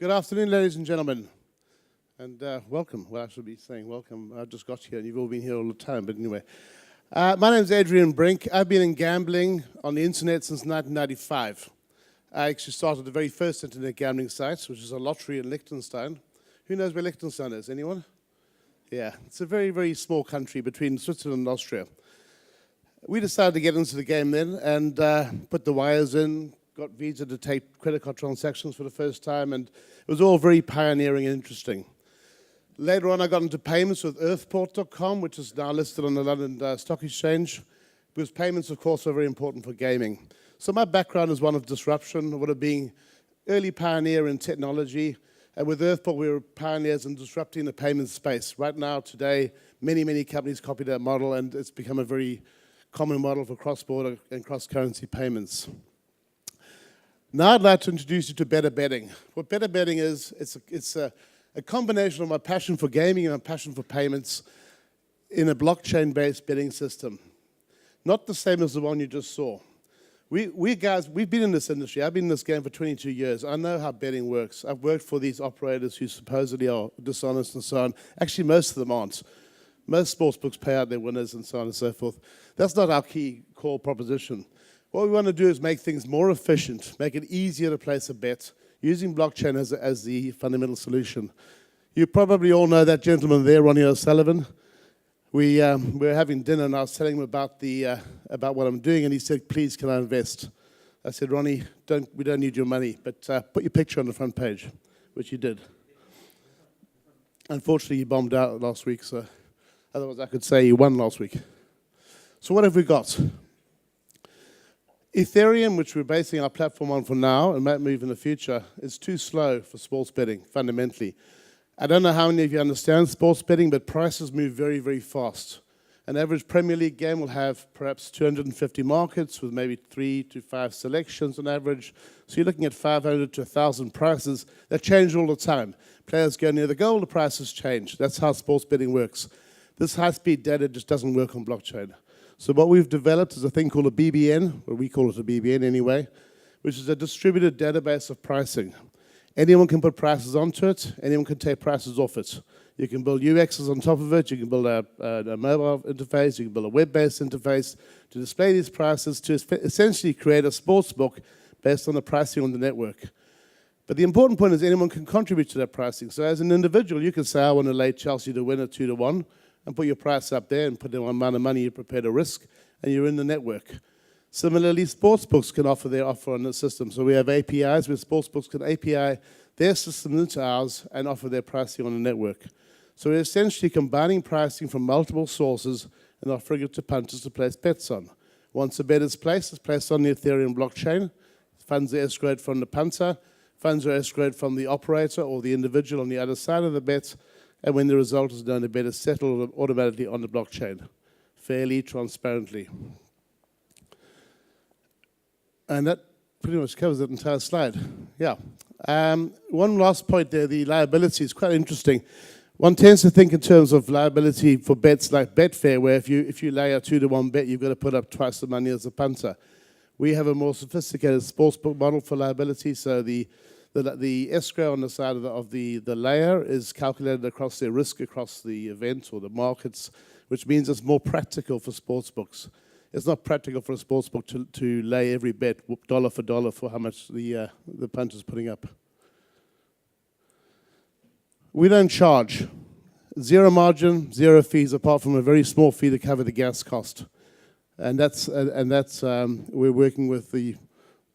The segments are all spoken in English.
Good afternoon, ladies and gentlemen, and welcome. Well, I should be saying welcome. I just got here, and you've all been here all the time, but anyway. My name's Adrian Brink. I've been in gambling on the internet since 1995. I actually started the very first internet gambling site, which is a lottery in Liechtenstein. Who knows where Liechtenstein is? Anyone? Yeah, it's a very, very small country between Switzerland and Austria. We decided to get into the game then and put the wires in, got Visa to take credit card transactions for the first time, and it was all very pioneering and interesting. Later on, I got into payments with earthport.com, which is now listed on the London Stock Exchange, because payments, of course, are very important for gaming. So my background is one of disruption, one of being early pioneer in technology, and with Earthport, we were pioneers in disrupting the payment space. Right now, today, many, many companies copy that model, and it's become a very common model for cross-border and cross-currency payments. Now I'd like to introduce you to BetterBetting. What BetterBetting is, it's a combination of my passion for gaming and my passion for payments in a blockchain-based betting system. Not the same as the one you just saw. We guys, we've been in this industry. I've been in this game for 22 years. I know how betting works. I've worked for these operators who supposedly are dishonest and so on. Actually, most of them aren't. Most sportsbooks pay out their winners and so on and so forth. That's not our key core proposition. What we want to do is make things more efficient, make it easier to place a bet, using blockchain as the fundamental solution. You probably all know that gentleman there, Ronnie O'Sullivan. We were having dinner, and I was telling him about what I'm doing, and he said, "Please, can I invest?" I said, "Ronnie, we don't need your money, but put your picture on the front page," which he did. Unfortunately, he bombed out last week, so otherwise I could say he won last week. So what have we got? Ethereum, which we're basing our platform on for now and might move in the future, is too slow for sports betting, fundamentally. I don't know how many of you understand sports betting, but prices move very, very fast. An average Premier League game will have perhaps 250 markets with maybe 3 to 5 selections on average. So you're looking at 500 to 1,000 prices that change all the time. Players go near the goal, the prices change. That's how sports betting works. This high-speed data just doesn't work on blockchain. So what we've developed is a thing called a BBN, or we call it a BBN anyway, which is a distributed database of pricing. Anyone can put prices onto it, anyone can take prices off it. You can build UXs on top of it, you can build a mobile interface, you can build a web-based interface to display these prices, to essentially create a sports book based on the pricing on the network. But the important point is anyone can contribute to that pricing. So as an individual, you can say, I want to lay Chelsea to win at 2-1, and put your price up there and put the amount of money you prepare to risk, and you're in the network. Similarly, sportsbooks can offer their offer on the system. So we have APIs where sportsbooks can API their system into ours and offer their pricing on the network. So we're essentially combining pricing from multiple sources and offering it to punters to place bets on. Once a bet is placed, it's placed on the Ethereum blockchain. Funds are escrowed from the punter. Funds are escrowed from the operator or the individual on the other side of the bet. And when the result is known, the bet is settled automatically on the blockchain, fairly, transparently. And that pretty much covers that entire slide. Yeah. One last point there, the liability is quite interesting. One tends to think in terms of liability for bets like Betfair, where if you lay a 2-1 bet, you've got to put up twice the money as a punter. We have a more sophisticated sportsbook model for liability, so the escrow on the side of the layer is calculated across their risk across the event or the markets, which means it's more practical for sportsbooks. It's not practical for a sportsbook to lay every bet dollar for dollar for how much the punter's putting up. We don't charge. Zero margin, zero fees, apart from a very small fee to cover the gas cost. And that's we're working with the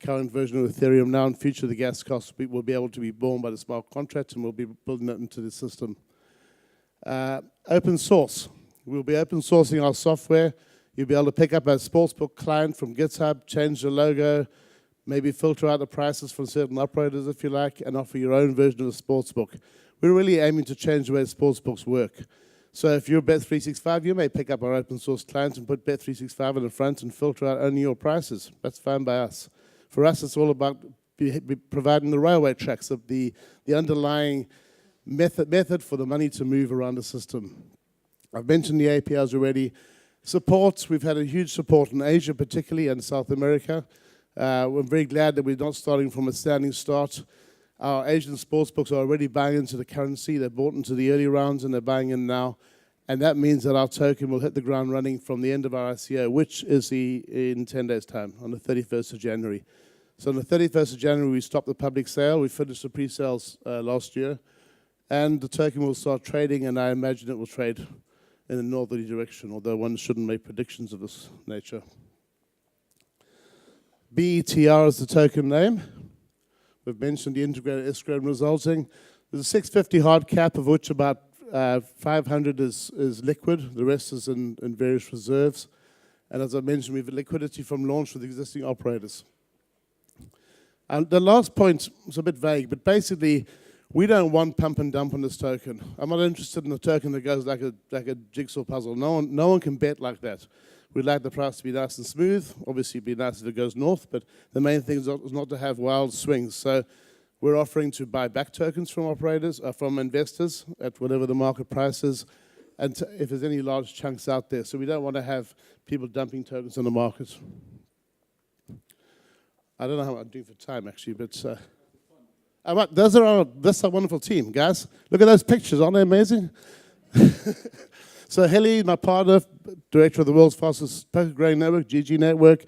current version of Ethereum now. In future, the gas costs will be able to be borne by the smart contract, and we'll be building that into the system. Open source. We'll be open sourcing our software. You'll be able to pick up a sportsbook client from GitHub, change the logo, maybe filter out the prices from certain operators if you like, and offer your own version of the sportsbook. We're really aiming to change the way sportsbooks work. So if you're Bet365, you may pick up our open source client and put Bet365 in the front and filter out only your prices. That's fine by us. For us, it's all about providing the railway tracks, of the underlying method for the money to move around the system. I've mentioned the APIs already. Support, we've had a huge support in Asia particularly and South America. We're very glad that we're not starting from a standing start. Our Asian sportsbooks are already buying into the currency. They're bought into the early rounds and they're buying in now. And that means that our token will hit the ground running from the end of our ICO, which is in 10 days' time, on the 31st of January. So on the 31st of January, we stopped the public sale. We finished the pre-sales last year. And the token will start trading, and I imagine it will trade in a northerly direction, although one shouldn't make predictions of this nature. BETR is the token name. We've mentioned the integrated escrow and resulting. There's a 650 hard cap, of which about 500 is liquid. The rest is in various reserves. And as I mentioned, we have liquidity from launch with existing operators. And the last point is a bit vague, but basically, we don't want pump and dump on this token. I'm not interested in a token that goes like a jigsaw puzzle. No one can bet like that. We'd like the price to be nice and smooth. Obviously, it'd be nice if it goes north, but the main thing is not to have wild swings. So we're offering to buy back tokens from operators, from investors at whatever the market price is, and if there's any large chunks out there. So we don't want to have people dumping tokens on the market. I don't know how I'm doing for time, actually, but that's a wonderful team, guys. Look at those pictures. Aren't they amazing? So Helly, my partner, director of the world's fastest poker growing network, GG Network.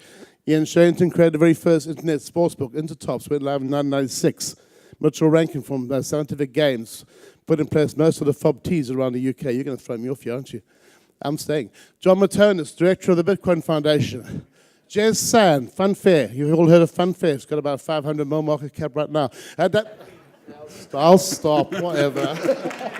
Ian Sharrington created the very first internet sportsbook, Intertops, went live in 1996. Mitchell Rankin from Scientific Games put in place most of the FOB-Ts around the UK. You're going to throw me off here, aren't you? I'm staying. John Matonis, director of the Bitcoin Foundation. Jez San, Funfair. You've all heard of Funfair. It's got about 500 mil market cap right now. I'll stop, whatever.